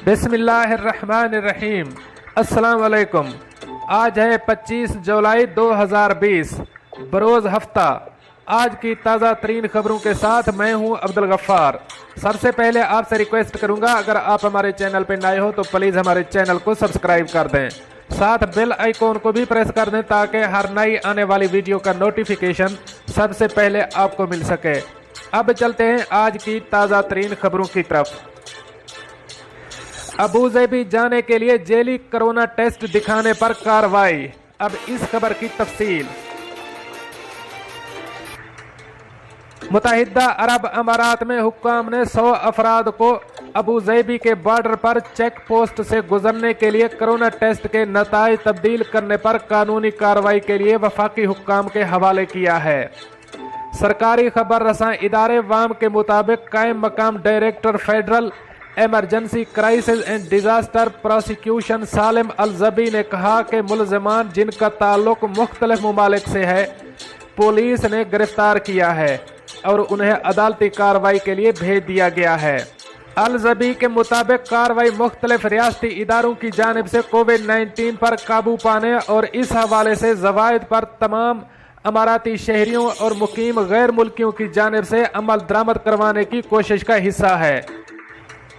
बिस्मिल्लाहिर्रहमानिर्रहीम। अस्सलाम वालेकुम। आज है 25 जुलाई 2020 बरोज़ हफ्ता। आज की ताज़ा तरीन खबरों के साथ मैं हूं अब्दुल गफ्फार। सबसे पहले आपसे रिक्वेस्ट करूंगा, अगर आप हमारे चैनल पर नए हो तो प्लीज़ हमारे चैनल को सब्सक्राइब कर दें, साथ बेल आइकॉन को भी प्रेस कर दें ताकि हर नई आने वाली वीडियो का नोटिफिकेशन सबसे पहले आपको मिल सके। अब चलते हैं आज की ताज़ा तरीन खबरों की तरफ। अबूज़ेबी जाने के लिए जेली कोरोना टेस्ट दिखाने पर कार्रवाई। अब इस खबर की तफसील। मुत्तहिदा अरब अमारात में हुक्काम ने 100 अफराद को अबूज़ेबी के बॉर्डर पर चेक पोस्ट से गुजरने के लिए कोरोना टेस्ट के नताइज तब्दील करने पर कानूनी कार्रवाई के लिए वफाकी हुक्काम के हवाले किया है। सरकारी खबर रसां इदारे वाम के मुताबिक कायम मकाम director federal emergency crisis and disaster prosecution Salim Al Zabi ने कहा कि मुलज़मान जिनका ताल्लुक मुख्तलिफ ममालिक से है पुलिस ने गिरफ्तार किया है और उन्हें अदालती कार्रवाई के लिए भेज दिया गया है। अल-ज़बी के मुताबिक कार्रवाई मुख्तलिफ रियासती इदारों की जानिब से कोविड-19 पर काबू पाने और इस हवाले से ज़वायद पर तमाम अमाराती शहरियों और मुकीम गैर मुल्कियों की जानिब से अमल दरामद करवाने की कोशिश का हिस्सा है।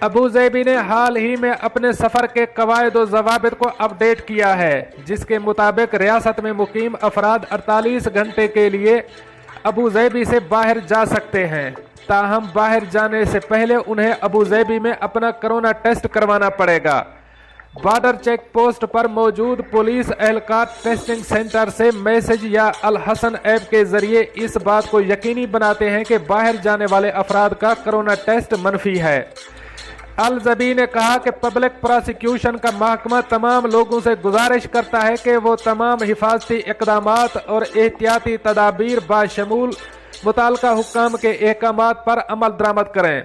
अबूज़ेबी ने हाल ही में अपने सफ़र के कवायद व ज़वाबित को अपडेट किया है, जिसके मुताबिक रियासत में मुकीम अफराद 48 घंटे के लिए अबूज़ेबी से बाहर जा सकते हैं। ताहम बाहर जाने से पहले उन्हें अबूज़ेबी में अपना कोरोना टेस्ट करवाना पड़ेगा। बॉर्डर चेक पोस्ट पर मौजूद पुलिस एहलकार टेस्टिंग सेंटर से मैसेज या अल हसन ऐप के जरिए इस बात को यकीनी बनाते हैं कि बाहर जाने वाले अफराद का कोरोना टेस्ट मनफी है। अल-ज़बी ने कहा कि पब्लिक प्रोसिक्यूशन का महकमा तमाम लोगों से गुजारिश करता है कि वो तमाम हिफाजती इक़दामात और एहतियाती तदाबीर बाशमूल मुताल्लिका हुक्काम के अहकामात पर अमल दरामद करें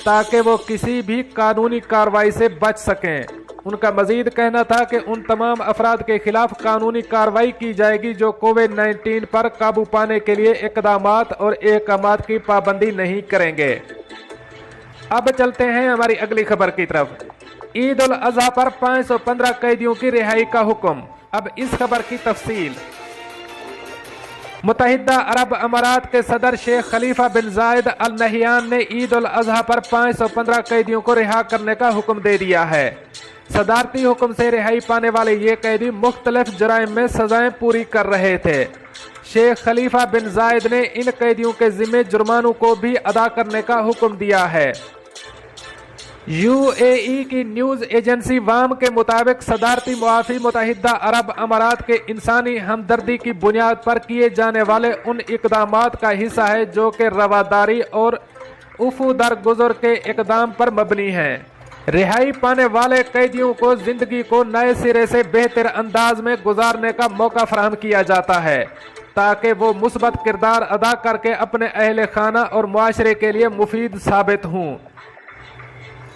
ताकि वो किसी भी कानूनी कार्रवाई से बच सकें। उनका मजीद कहना था कि उन तमाम अफराद के खिलाफ कानूनी कार्रवाई की जाएगी जो कोविड-19 पर काबू पाने के लिए इक़दामात और अहकामात की पाबंदी नहीं करेंगे। अब चलते हैं हमारी अगली खबर की तरफ। ईद उल अज़हा पर 515 कैदियों की रिहाई का हुक्म। अब इस खबर की तफसील। मुत्तहिदा अरब अमारात के सदर शेख खलीफा बिन जायद अल नहियान ने ईद उल अज़हा पर 515 कैदियों को रिहा करने का हुक्म दे दिया है। सदारती हुक्म से रिहाई पाने वाले ये कैदी मुख्तलिफ जुराइम में सजाएं पूरी कर रहे थे। शेख खलीफा बिन जायद ने इन कैदियों के जिम्मे जुर्मानों को भी अदा करने का हुक्म दिया है। यूएई की न्यूज़ एजेंसी वाम के मुताबिक सदारती मुआफ़ी मुत्तहिदा अरब अमारात के इंसानी हमदर्दी की बुनियाद पर किए जाने वाले उन इक़दामात का हिस्सा है जो कि रवादारी और उफ़ू दरगुज़र के इक़दाम पर मबनी हैं। रिहाई पाने वाले कैदियों को जिंदगी को नए सिरे से बेहतर अंदाज में गुजारने का मौका फराहम किया जाता है ताकि वो मुस्बत किरदार अदा करके अपने अहले खाना और मुआशरे के लिए मुफीद साबित हों।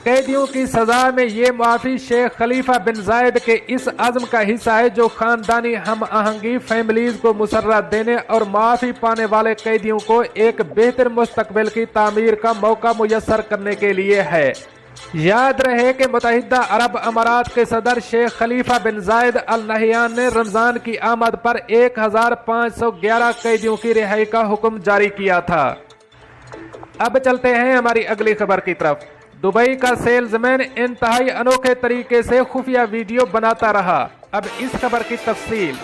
कैदियों की सजा में ये मुआफ़ी शेख खलीफा बिन जायद के इस अज़्म का हिस्सा है जो ख़ानदानी हम आहंगी फैमिलीज़ को मुसर्रत देने और मुआफ़ी पाने वाले कैदियों को एक बेहतर मुस्तकबिल की तामीर का मौका मुयस्सर करने के लिए है। याद रहे कि मुत्तहिदा अरब अमारात के सदर शेख खलीफा बिन जायद अल नहियान ने रमज़ान की आमद पर 1511 कैदियों की रिहाई का हुक्म जारी किया था। अब चलते हैं हमारी अगली खबर की तरफ। दुबई का सेल्समैन इंतहाई अनोखे तरीके से खुफिया वीडियो बनाता रहा। अब इस खबर की तफसील।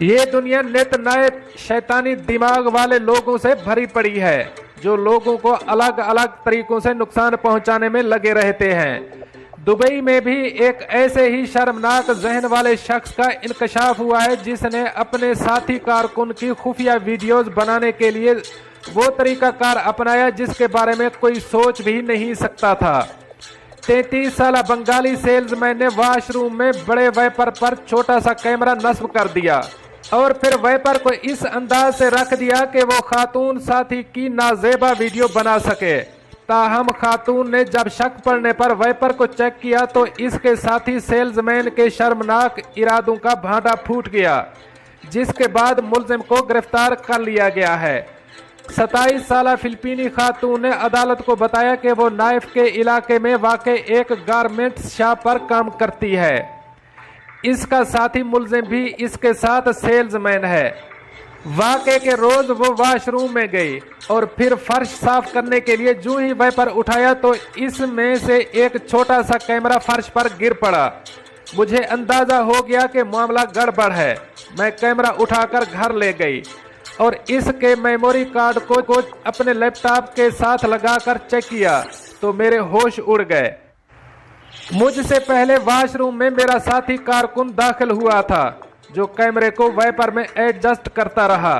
ये दुनिया नित नए शैतानी दिमाग वाले लोगों से भरी पड़ी है जो लोगों को अलग अलग तरीकों से नुकसान पहुंचाने में लगे रहते हैं। दुबई में भी एक ऐसे ही शर्मनाक जहन वाले शख्स का इंकशाफ हुआ है जिसने अपने साथी कारकुन की खुफिया वीडियोस बनाने के लिए वो तरीकाकार अपनाया जिसके बारे में कोई सोच भी नहीं सकता था। 33 साल बंगाली सेल्समैन ने वॉशरूम में बड़े वेपर पर छोटा सा कैमरा नस्ब कर दिया और फिर वेपर को इस अंदाज से रख दिया कि वो खातून साथी की नाजेबा वीडियो बना सके। ताहम खातून ने जब शक पड़ने पर वेपर को चेक किया तो इसके साथी सेल्समैन के शर्मनाक इरादों का भांडा फूट गया। जिस के बाद मुलजिम को गिरफ्तार कर लिया गया है। 27 साल फिलिपीनी खातून ने अदालत को बताया कि वो नाइफ के इलाके में वाक़े एक गारमेंट्स शॉप पर काम करती है। इसका साथी मुलजिम भी इसके साथ सेल्समैन है। वाक़े के रोज वो वॉशरूम में गई और फिर फर्श साफ करने के लिए जो ही वाइपर उठाया तो इसमें से एक छोटा सा कैमरा फर्श पर गिर पड़ा। मुझे अंदाजा हो गया कि मामला गड़बड़ है। मैं कैमरा उठाकर घर ले गई और इसके मेमोरी कार्ड को अपने लैपटॉप के साथ लगाकर चेक किया तो मेरे होश उड़ गए। मुझसे पहले वॉशरूम में मेरा साथी कारकुन दाखिल हुआ था जो कैमरे को वाइपर में एडजस्ट करता रहा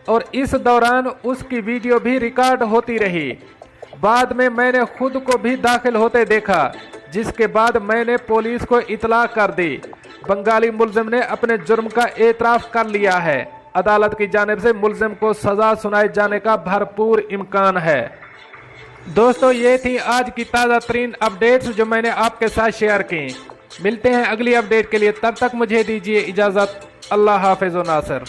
और इस दौरान उसकी वीडियो भी रिकॉर्ड होती रही। बाद में मैंने खुद को भी दाखिल होते देखा, जिसके बाद मैंने पुलिस को इतला कर दी। बंगाली मुलजिम ने अपने जुर्म का एतराफ़ कर लिया है। अदालत की जानिब से मुलजिम को सज़ा सुनाए जाने का भरपूर इम्कान है। दोस्तों, ये थी आज की ताज़ा तरीन अपडेट्स जो मैंने आपके साथ शेयर की। मिलते हैं अगली अपडेट के लिए, तब तक मुझे दीजिए इजाज़त। अल्लाह हाफ़िज़ व नासिर।